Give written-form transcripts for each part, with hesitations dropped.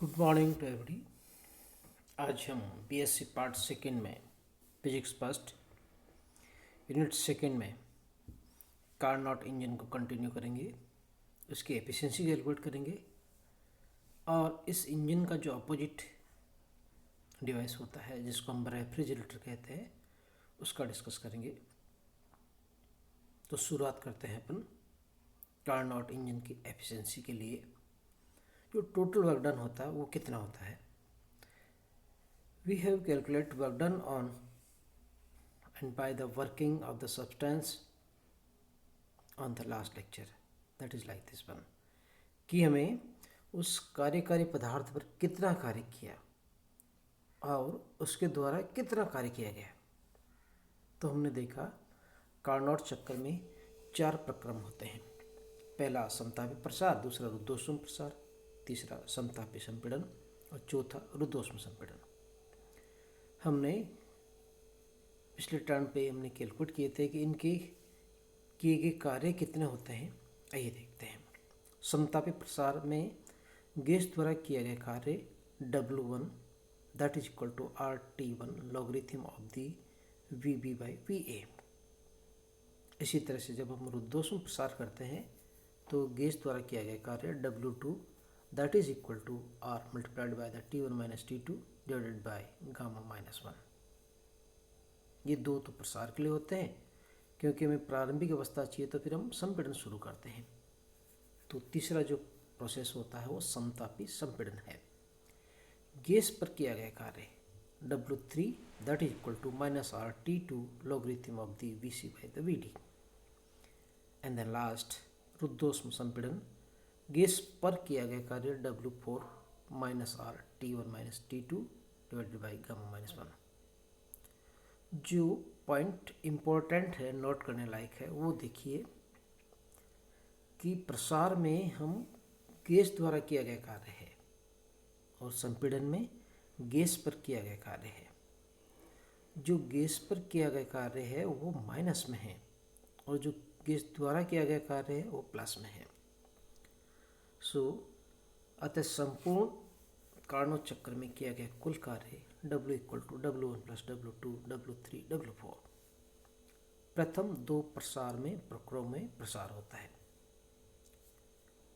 Good morning to every. आज हम BSc part second में फिजिक्स फर्स्ट यूनिट सेकेंड में कार्नोट इंजन को कंटिन्यू करेंगे, उसकी एफिशिएंसी कैलकुलेट करेंगे और इस इंजन का जो अपोजिट डिवाइस होता है जिसको हम रेफ्रिजरेटर कहते हैं उसका डिस्कस करेंगे। तो शुरुआत करते हैं अपन कार्नोट इंजन की एफिशिएंसी के लिए। जो टोटल वर्क डन होता है वो कितना होता है। We have calculated work done on and by the working of the substance on the last lecture, that is like this one, कि हमें उस कार्यकारी पदार्थ पर कितना कार्य किया और उसके द्वारा कितना कार्य किया गया। तो हमने देखा कार्नोट चक्कर में 4 प्रक्रम होते हैं। पहला समतापी प्रसार, दूसरा रुद्धोष्म प्रसार, तीसरा समतापी संपीड़न और चौथा रुद्धोष्म संपीड़न। हमने पिछले टर्न पे हमने कैलकुलेट किए थे कि इनके किए गए कार्य कितने होते हैं। आइए देखते हैं। समतापी प्रसार में गैस द्वारा किया गया कार्य W1 that is equal to RT1 logarithm of the VB by VA। इसी तरह से जब हम रुद्धोष्म प्रसार करते हैं तो गैस द्वारा किया गया कार्य W2 that is equal to R multiplied by the T1 minus T2 divided by gamma minus 1। ये दो तो प्रसार के लिए होते हैं, क्योंकि हमें प्रारंभिक अवस्था चाहिए तो फिर हम संपीड़न शुरू करते हैं। तो तीसरा जो प्रोसेस होता है वो समतापी संपीड़न है। गैस पर किया गया कार्य W3 that is equal to minus RT2 logarithm of the VC by the VD। And then last रुद्धोष्म संपीड़न, गैस पर किया गया कार्य W4 minus RT1 minus T2 divided by gamma minus 1। जो पॉइंट इम्पोर्टेंट है, नोट करने लायक है, वो देखिए कि प्रसार में हम गैस द्वारा किया गया कार्य है और संपीड़न में गैस पर किया गया कार्य है। जो गैस पर किया गया कार्य है वो माइनस में है और जो गैस द्वारा किया गया कार्य है वो प्लस में है। अतः संपूर्ण कार्नोट चक्र में किया गया कुल कार्य W equal to W1 plus W2 W3 W4। प्रथम दो प्रसार में प्रक्रम में प्रसार होता है।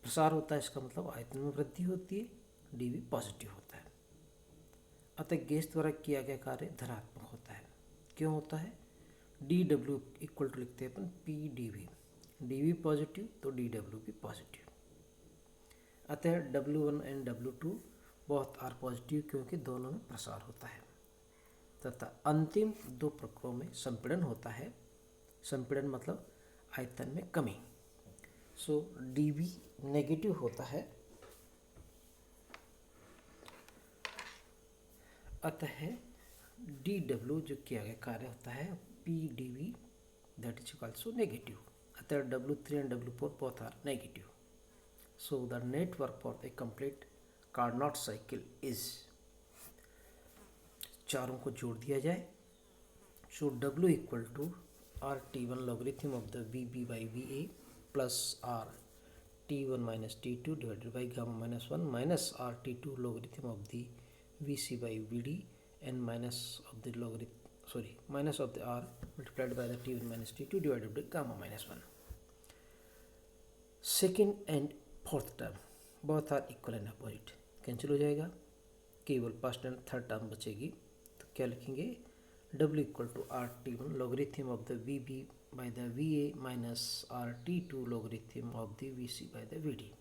प्रसार होता है इसका मतलब आयतन में वृद्धि होती है, dV पॉजिटिव होता है। अतः गैस द्वारा किया गया कार्य धनात्मक होता है। क्यों होता है? dW इक्वल टू लिखते हैं अपन PdV, dV पॉजिटिव तो dW भी पॉजिटिव। अतः W1 एंड W2 बहुत आर पॉजिटिव, क्योंकि दोनों में प्रसार होता है। तथा अंतिम दो प्रक्रमों में संपीड़न होता है। संपीड़न मतलब आयतन में कमी। dV नेगेटिव होता है। अतः dW जो किया गया कार्य होता है PdV that is also negative. अतः W3 and W4 both are negative. So the net work for a complete Carnot cycle is, चारों को जोड़ दिया जाए। So W equal to RT1 logarithm of the VB by VA plus RT1 minus T2 divided by gamma minus 1 minus RT2 logarithm of the VC by VD and minus of the minus of the R multiplied by the T1 minus T2 divided by gamma minus 1। Second and fourth term both are equal and opposite, cancel हो जाएगा, केवल first and third term बचेगी। तो क्या लिखेंगे? W equal to RT1 logarithm of the VB by the VA minus RT2 logarithm of the VC by the VD।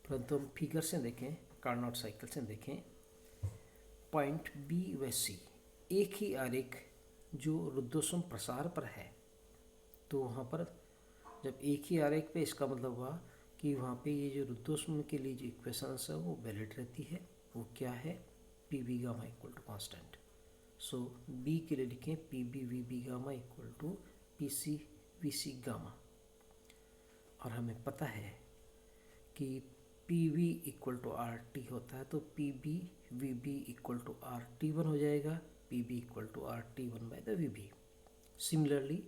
परंतु हम figure से देखें, कार्नोट साइकिल से देखें, पॉइंट B व C एक ही आरेख जो रुद्धोष्म प्रसार पर है, तो वहाँ पर जब एक ही आरेख पे, इसका मतलब हुआ कि वहाँ पे ये जो रुद्धोष्म के लिए जो इक्वेशंस है वो वैलिड रहती है। वो क्या है? PB gamma equal to constant. B के लिए लिखें PB VB gamma equal to PC VC gamma. और हमें पता है कि PV इक्वल टू RT होता है, तो PB VB equal to RT1 हो जाएगा, PB equal to RT1 by the VB। Similarly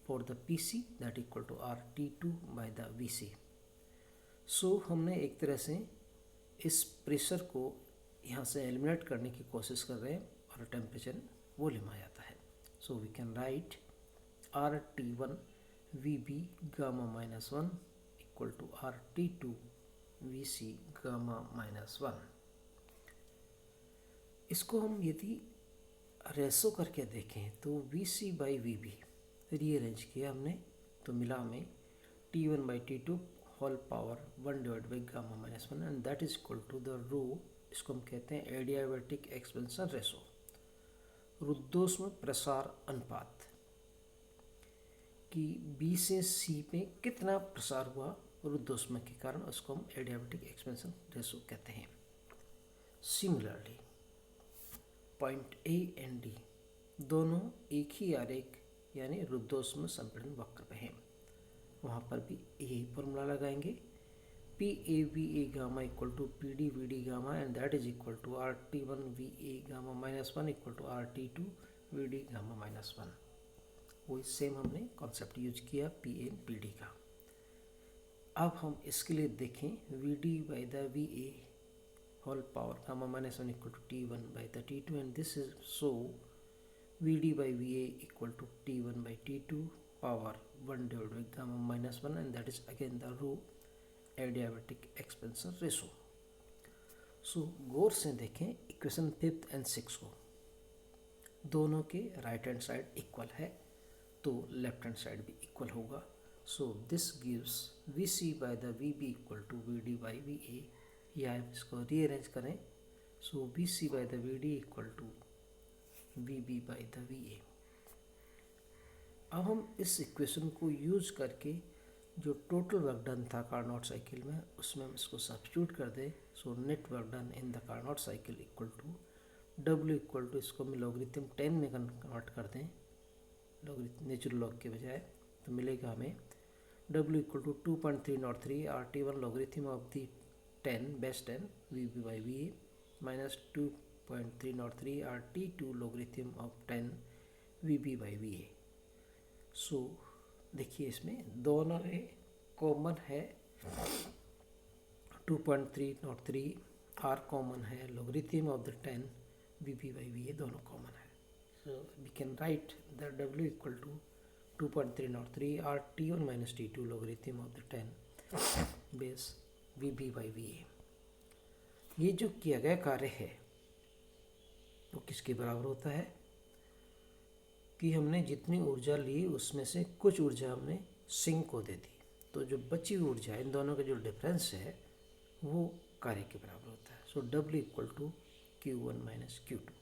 for the PC that equal to RT2 by the VC। हमने एक तरह से इस प्रेशर को यहाँ से एलिमिनेट करने की कोशिश कर रहे हैं और टेम्परेचर वॉल्यूम आ जाता है. So we can write RT1 VB gamma -1 equal to RT2 VC gamma -1. इसको हम यदि रेसो करके देखें तो VC बाई VB रीअरेंज किया हमने तो मिला हमें T1 by T2 whole power 1 divide by gamma -1 and that is equal to the rho. इसको हम कहते हैं एडियाबैटिक एक्सपेंशन रेशो, रुद्धोष्म प्रसार अनुपात कि B से C में कितना प्रसार हुआ रुद्धोष्म के कारण, उसको हम एडियाबैटिक एक्सपेंशन रेशो कहते हैं. Similarly point A and D दोनों एक ही आरेख यानी रुद्धोष्म संपीड़न वक्र पे हैं, वहाँ पर भी यही फॉर्मूला लगाएंगे. PAVA gamma equal to PD VD gamma and that is equal to RT1 VA gamma -1 equal to RT2 VD gamma -1. वही सेम हमने कॉन्सेप्ट यूज किया PA एंड PD का. अब हम इसके लिए देखें VD by the VA whole power gamma -1 equal to T1 by the T2 and this is so VD by VA equal to T1 by T2 power 1 divide by gamma -1 and that is again the row adiabatic expansion ratio. So गौर से देखें equation 5th and 6th को, दोनों के right hand side equal है तो left hand side भी equal होगा. So this gives VC by the VB equal to VD by VA. या इसको रीअरेंज करें so VC by the VD equal to VB by the VA. अब हम इस इक्वेशन को यूज करके जो टोटल वर्क डन था कार्नोट साइकिल में उसमें हम इसको सब्स्टिट्यूट कर दें. So net work done in the Carnot cycle equal to W equal to इसको हम लॉगरिथम 10 में कन्वर्ट कर दें नेचुरल लॉग के बजाय, तो मिलेगा हमें W equal to 2.303 RT1 logarithm of the 10 base 10 VB by VA minus 2.303 RT2 logarithm of 10 VB by VA. So देखिए इसमें दोनों में कॉमन है 2.303 R कॉमन है, logarithm of the 10 VB by VA दोनों कॉमन है. So we can write the W equal to 2.303 R T1 minus T2 logarithm of the 10 base VB by VA. ये जो किया गया कार्य है वो किसके बराबर होता है कि हमने जितनी ऊर्जा ली उसमें से कुछ ऊर्जा हमने सिंक को दे दी, तो जो बची ऊर्जा इन दोनों का जो डिफरेंस है वो कार्य के बराबर होता है. So W equal to Q1 minus Q2.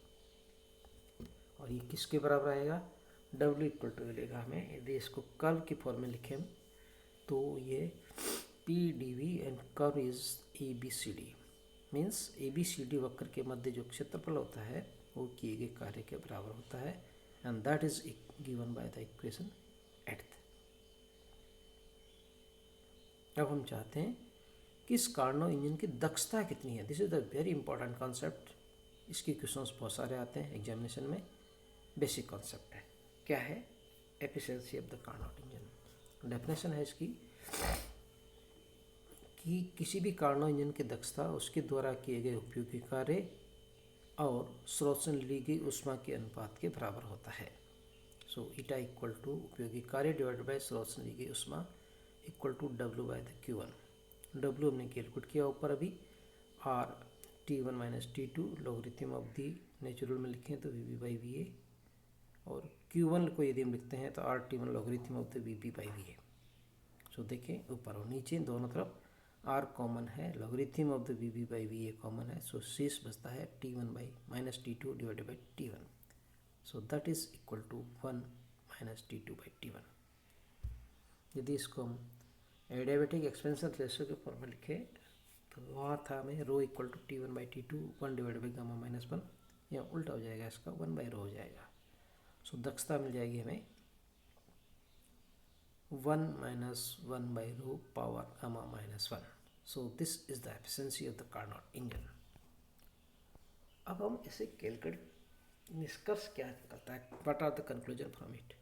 और ये किसके बराबर आएगा, W इक्वल टू मिलेगा हमें यदि इसको कर्व की फॉर्म में लिखें तो ये PdV and curve is ABCD means ABCD वक्र के मध्य जो क्षेत्रफल होता है वो किए गए कार्य के बराबर होता है and that is given by the equation 8th. अब हम चाहते हैं कि इस कार्नो इंजन की दक्षता कितनी है. This is the very important concept. इसके क्वेश्चंस बहुत सारे आते हैं एग्जामिनेशन में. बेसिक कॉन्सेप्ट है, क्या है efficiency of the Carnot engine. Definition है इसकी कि किसी भी कार्नो इंजन की दक्षता उसके द्वारा किए गए उपयोगी कार्य और स्रोत से ली गई ऊष्मा के अनुपात के बराबर होता है. सो ईटा इक्वल टू उपयोगी कार्य डिवाइडेड बाय स्रोत से ली गई ऊष्मा equal to W by the Q1. W हमने कैलकुलेट किया ऊपर अभी. R T1 minus T2 logarithm of the natural में लिखें तो VB बाई VA और Q1 को यदि हम लिखते हैं तो RT1 logarithm of the VB by VA. So देखें ऊपर और नीचे दोनों तरफ R कॉमन है, logarithm of the VB by VA common है. सो शेष बचता है T1 by minus T2 divided by T1. So that is equal to 1 minus T2 by T1. यदि इसको हम एडियाबैटिक एक्सपेंशन रेशियो के फॉर्म में लिखें तो वहाँ था हमें rho equal to T1 by T2 1 divide by gamma minus 1. यहाँ उल्टा हो जाएगा, इसका 1 बाई रो हो जाएगा. सो दक्षता मिल जाएगी हमें 1 minus 1 by rho power gamma minus 1. So this is the efficiency of the Carnot engine. अब हम इसे कैलकुलेट निष्कर्ष क्या निकलता है, what are the conclusion from it.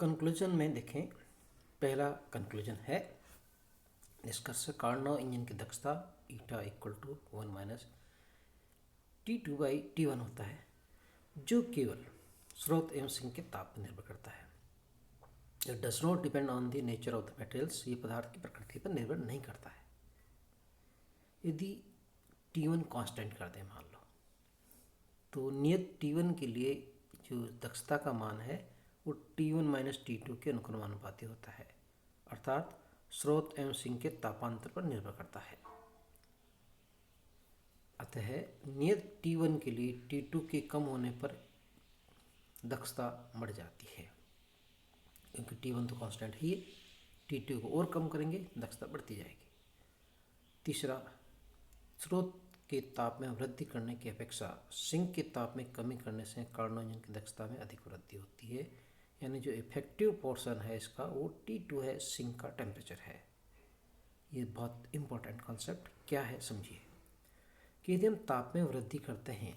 Conclusion में देखें, पहला कंक्लूजन है निष्कर्ष कार्नोट इंजन की दक्षता ईटा इक्वल टू 1 माइनस T2/T1 होता है, जो केवल स्रोत एवं सिंक के ताप पर निर्भर करता है। It does not depend on the nature of the materials, ये पदार्थ की प्रकृति पर निर्भर नहीं करता है। यदि T1 कांस्टेंट कर दें मान लो, तो नियत T1 के लिए जो दक्षता का मान है वो T1 माइनस T2 के अनुक्रमानुपाती होता है, अर्थात स्रोत एवं सिंक के तापांतर पर निर्भर करता है। अतः नियत T1 के लिए T2 के कम होने पर दक्षता बढ़ जाती है, क्योंकि T1 तो कांस्टेंट ही है, T2 को और कम करेंगे दक्षता बढ़ती जाएगी। तीसरा, स्रोत के ताप में वृद्धि करने की अपेक्षा सिंक के ताप में कमी करने से कार्नोट इंजन की दक्षता में अधिक वृद्धि होती है। यानी जो इफेक्टिव पोर्शन है इसका वो T2 है, सिंक का टेम्परेचर है। ये बहुत इंपॉर्टेंट कॉन्सेप्ट क्या है समझिए कि यदि हम ताप में वृद्धि करते हैं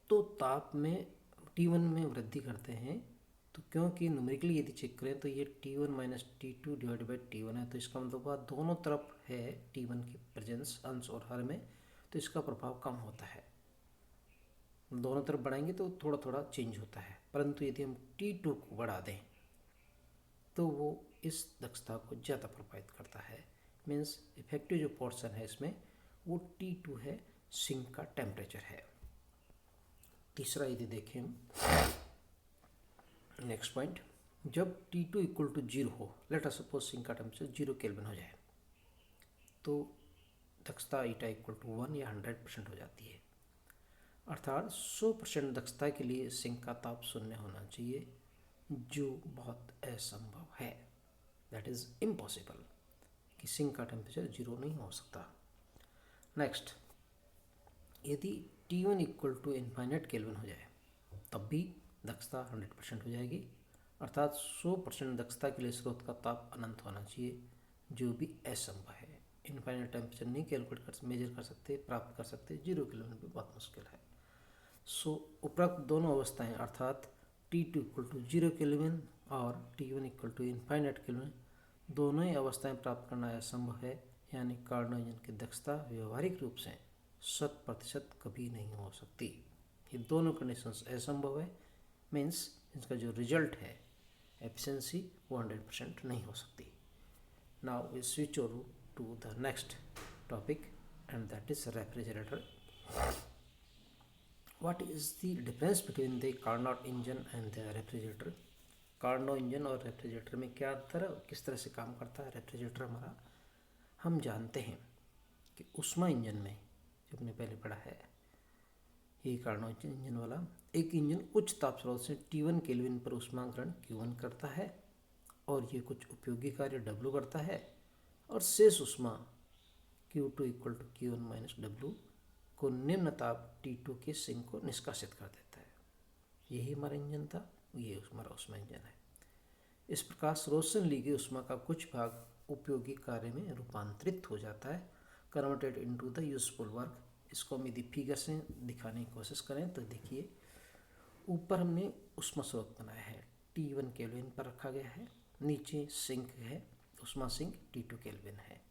तो ताप में T1 में वृद्धि करते हैं, तो क्योंकि न्यूमेरिकली यदि चेक करें तो ये T1 minus T2 divide by T1 है, तो इसका मतलब हुआ दोनों तरफ है T1 की प्रेजेंस अंश और हर में, तो इसका प्रभाव कम होता है। दोनों तरफ बढ़ाएंगे तो थोड़ा थोड़ा चेंज होता है, परंतु यदि हम T2 को बढ़ा दें तो वो इस दक्षता को ज़्यादा प्रभावित करता है। मीन्स इफेक्टिव जो पोर्शन है इसमें वो T2 है, सिंक का टेम्परेचर है। तीसरा यदि देखें हम नेक्स्ट पॉइंट, जब T2 इक्वल टू 0 हो, लेट अस सपोज सिंक का टेम्परेचर 0 केल्विन हो जाए, तो दक्षता ईटा इक्वल टू 1 या 100% हो जाती है। अर्थात 100% दक्षता के लिए सिंक का ताप 0 होना चाहिए, जो बहुत असंभव है। दैट इज़ इम्पॉसिबल कि सिंक का टेम्परेचर 0 नहीं हो सकता। नेक्स्ट, यदि T1 equal to infinite kelvin हो जाए तब भी दक्षता 100% हो जाएगी। अर्थात 100% दक्षता के लिए स्रोत का ताप अनंत होना चाहिए, जो भी असंभव है। इनफाइनाइट टेम्परेचर नहीं कैलकुलेट कर मेजर कर सकते, प्राप्त कर सकते, 0 केल्विन भी बहुत मुश्किल है। सो उपरोक्त दोनों अवस्थाएं अर्थात T2 इक्वल टू 0 केल्विन और T1 equal to infinite kelvin, दोनों ही अवस्थाएं प्राप्त करना असंभव है। यानी कार्नोट इंजन की दक्षता व्यवहारिक रूप से 100% कभी नहीं हो सकती। ये दोनों कंडीशंस असंभव है, मीन्स इसका जो रिजल्ट है एफिशिएंसी वो 100% नहीं हो सकती। Now we switch over to the next topic and that is refrigerator. What is the difference between the Carnot engine and the refrigerator? Carnot engine और रेफ्रिजरेटर में क्या अंतर है और किस तरह से काम करता है रेफ्रिजरेटर हमारा? हम जानते हैं कि ऊष्मा इंजन में, जो हमने पहले पढ़ा है, ये कार्नोट इंजन वाला एक इंजन उच्च ताप स्रोत से T1 केल्विन पर ऊष्मा ग्रहण Q1 करता है और ये कुछ उपयोगी कार्य W करता है, और शेष ऊष्मा Q2 equal to Q1 minus W को निम्न ताप T2 के सिंक को निष्कासित कर देता है। यही हमारा इंजन था, ये हमारा ऊष्मा इंजन है। इस प्रकार स्रोत से ली गई ऊष्मा का कुछ भाग उपयोगी कार्य में रूपांतरित हो जाता है, converted into the useful work. इसको हम यदि फिगर से दिखाने की कोशिश करें तो देखिए, ऊपर हमने ऊष्मा स्रोत बनाया है, T1 केल्विन पर रखा गया है, नीचे सिंक है, ऊष्मा सिंक T2 केल्विन है।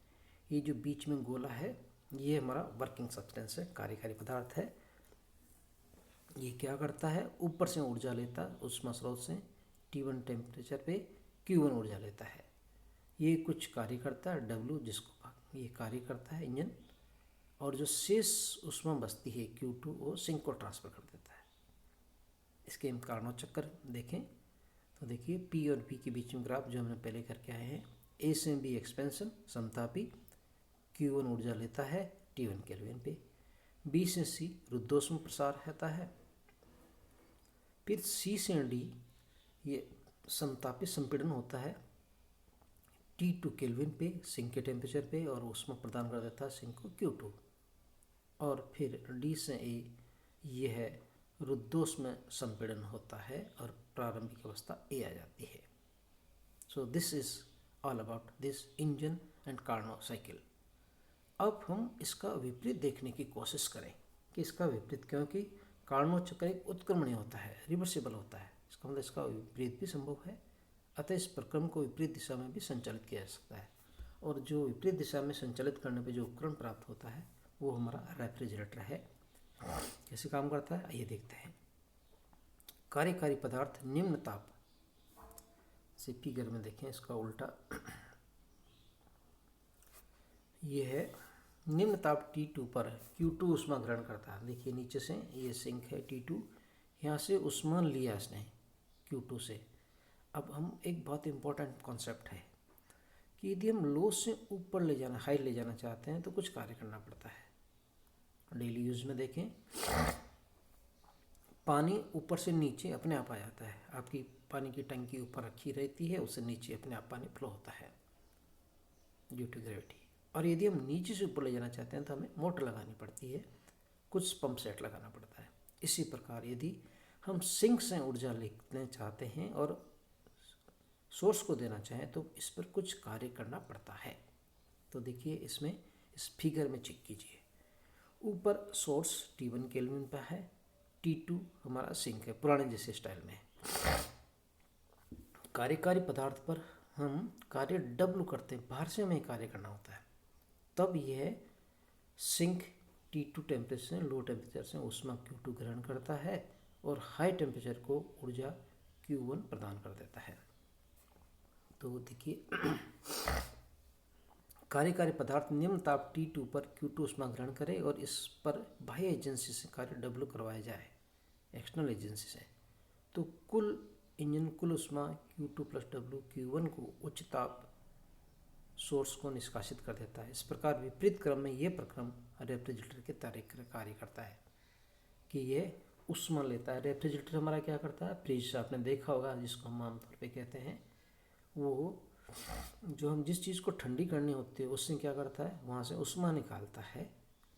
ये जो बीच में गोला है ये हमारा वर्किंग सब्सटेंस है, कार्यकारी पदार्थ है। ये क्या करता है, ऊपर से ऊर्जा लेता है ऊष्मा स्रोत से, T1 टेम्परेचर पे Q1 ऊर्जा लेता है। ये कुछ कार्य करता है W, जिसको ये कार्य करता है इंजन, और जो शेष ऊष्मा बचती है Q2 वो सिंक को ट्रांसफर कर देता है। इसके हम कार्नोट चक्कर देखें तो देखिए P और P के बीच में ग्राफ जो हमने पहले करके आए हैं, A से B एक्सपेंशन समतापी, Q1 ऊर्जा लेता है T1 केल्विन पे, B से C रुद्धोष्म प्रसार रहता है, फिर C से D ये समतापी संपीड़न होता है T2 केल्विन पे सिंक के टेम्परेचर पे, और ऊष्मा प्रदान कर देता है सिंक को Q2, और फिर D से A ये है रुद्धोष्म संपीड़न होता है और प्रारंभिक अवस्था A आ जाती है। सो this is all about this engine and Carnot cycle. अब हम इसका विपरीत देखने की कोशिश करें कि इसका विपरीत, क्योंकि कार्नोट चक्र एक उत्क्रमणीय होता है, रिवर्सिबल होता है, इसका मतलब इसका विपरीत भी संभव है। अतः इस प्रक्रम को विपरीत दिशा में भी संचालित किया जा सकता है, और जो विपरीत दिशा में संचालित करने पर जो उपकरण प्राप्त होता है वो हमारा रेफ्रिजरेटर है। कैसे काम करता है आइए देखते हैं। कार्यकारी पदार्थ निम्न ताप से फिगर में देखें, इसका उल्टा ये है। निम्न ताप T2 पर Q2 ऊष्मा ग्रहण करता है। देखिए नीचे से ये सिंक है T2, यहाँ से ऊष्मा लिया इसने Q2 से। अब हम एक बहुत इम्पोर्टेंट कॉन्सेप्ट है कि यदि हम लो से ऊपर ले जाना, हाई ले जाना चाहते हैं तो कुछ कार्य करना पड़ता है। डेली यूज में देखें, पानी ऊपर से नीचे अपने आप आ जाता है। आपकी पानी की टंकी ऊपर रखी रहती है, उससे नीचे अपने आप पानी फ्लो होता है ड्यू टू ग्रेविटी। और यदि हम नीचे से ऊपर ले जाना चाहते हैं तो हमें मोटर लगानी पड़ती है, कुछ पंप सेट लगाना पड़ता है। इसी प्रकार यदि हम सिंक से ऊर्जा लेना चाहते हैं और सोर्स को देना चाहें तो इस पर कुछ कार्य करना पड़ता है। तो देखिए इसमें इस फिगर में चेक कीजिए, ऊपर सोर्स T1 केल्विन पर है, T2 हमारा सिंक है पुराने जैसे स्टाइल में। कार्यकारी पदार्थ पर हम कार्य W करते हैं, बाहर से हमें कार्य करना होता है। तब यह सिंक T2 टेम्परेचर से लो टेम्परेचर से ऊष्मा Q2 ग्रहण करता है और हाई टेम्परेचर को ऊर्जा Q1 प्रदान कर देता है। तो देखिए कार्यकारी पदार्थ निम्न ताप T2 पर Q2 ऊष्मा ग्रहण करे और इस पर बाह्य एजेंसी से कार्य W करवाया जाए, एक्सटर्नल एजेंसी से, तो कुल इंजन कुल ऊष्मा Q2 प्लस W Q1 को उच्च ताप सोर्स को निष्कासित कर देता है। इस प्रकार विपरीत क्रम में यह प्रक्रम रेफ्रिजरेटर के कार्य करता है कि यह ऊष्मा लेता है। रेफ्रिजरेटर हमारा क्या करता है, फ्रिज आपने देखा होगा जिसको हम आमतौर पे कहते हैं, वो जो हम जिस चीज़ को ठंडी करनी होती है उससे क्या करता है, वहाँ से ऊष्मा निकालता है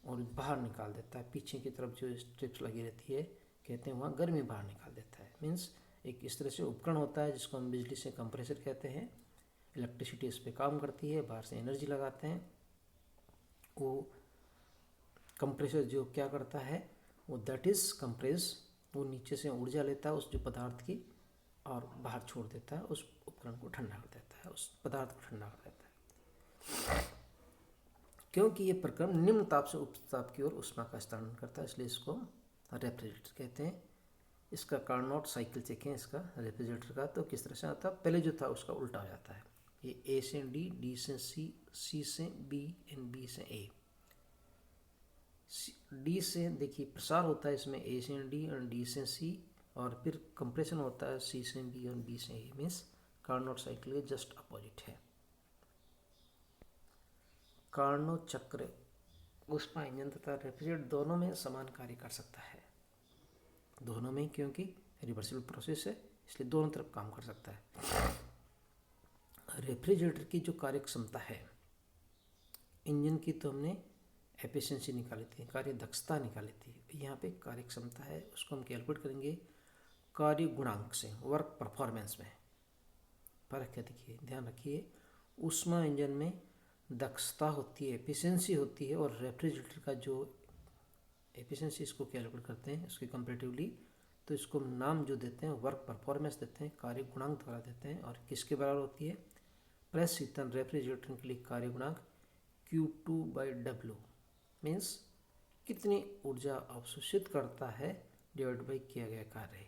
और बाहर निकाल देता है। पीछे की तरफ जो स्ट्रिप्स लगी रहती है, कहते हैं वहाँ गर्मी बाहर निकाल देता है। मीन्स एक इस तरह से उपकरण होता है जिसको हम बिजली से कंप्रेसर कहते हैं। इलेक्ट्रिसिटी इस पर काम करती है, बाहर से एनर्जी लगाते हैं। वो कंप्रेसर जो क्या करता है, वो दैट इज़ कंप्रेस, वो नीचे से ऊर्जा लेता है उस जो पदार्थ की और बाहर छोड़ देता है, उस उपकरण को ठंडा कर देता है, उस पदार्थ को ठंडा कर देता है। क्योंकि ये प्रक्रम निम्न ताप से उच्च ताप की ओर ऊष्मा का स्थानांतरण करता है, इसलिए इसको रेफ्रिजरेटर कहते हैं। इसका कार्नोट साइकिल चेकें इसका रेफ्रिजरेटर का, तो किस तरह से आता है, पहले जो था उसका उल्टा हो जाता है। ये A से D, D से C, C से B एंड B से A। D से देखिए प्रसार होता है इसमें A से D और D से C, और फिर कंप्रेशन होता है C से B और B से A। मीन्स कार्नोट साइकिल के जस्ट अपोजिट है। कार्नोट चक्र ऊष्मा इंजन तथा रेफ्रिजरेटर दोनों में समान कार्य कर सकता है, दोनों में, क्योंकि रिवर्सिबल प्रोसेस है इसलिए दोनों तरफ काम कर सकता है। रेफ्रिजरेटर की जो कार्य क्षमता है इंजन की, तो हमने एफिशिएंसी निकाली थी, कार्य दक्षता निकाली थी। यहाँ पे कार्य क्षमता है, उसको हम कैलकुलेट करेंगे कार्य गुणांक से, वर्क परफॉर्मेंस में फर्क है। देखिए ध्यान रखिए, ऊष्मा इंजन में दक्षता होती है, एफिशिएंसी होती है, और रेफ्रिजरेटर का जो एफिशिएंसी इसको कैलकुलेट करते हैं उसके कंपेरेटिवली, तो इसको नाम जो देते हैं वर्क परफॉर्मेंस देते हैं, कार्य गुणांक द्वारा देते हैं। और किसके बराबर होती है, प्रेस शीतन रेफ्रिजरेटर के लिए कार्य गुणांक Q2/W, मीन्स कितनी ऊर्जा अवशोषित करता है डिवाइड बाई किया गया कार्य।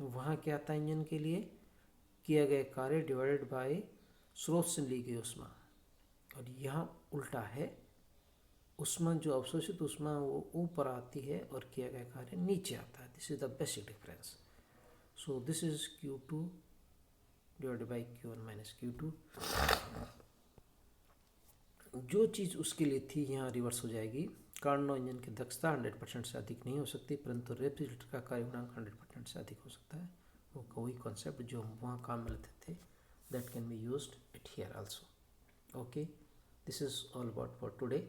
वहाँ क्या आता है इंजन के लिए, किया गया कार्य डिवाइडेड बाय स्रोत से ली गई ऊष्मा, और यहाँ उल्टा है, ऊष्मा जो अवशोषित ऊष्मा वो ऊपर आती है और किया गया कार्य नीचे आता है। This is the basic difference. So this is Q2 divided by Q1 minus Q2। जो चीज़ उसके लिए थी यहाँ रिवर्स हो जाएगी। कार्नो इंजन की दक्षता 100% से अधिक नहीं हो सकती, परंतु रेफ्रिजरेटर का कार्य गुणांक 100% से अधिक हो सकता है। वो वही कॉन्सेप्ट जो हम वहाँ काम में लेते थे, that can be used it here also. Okay, this is all about for today.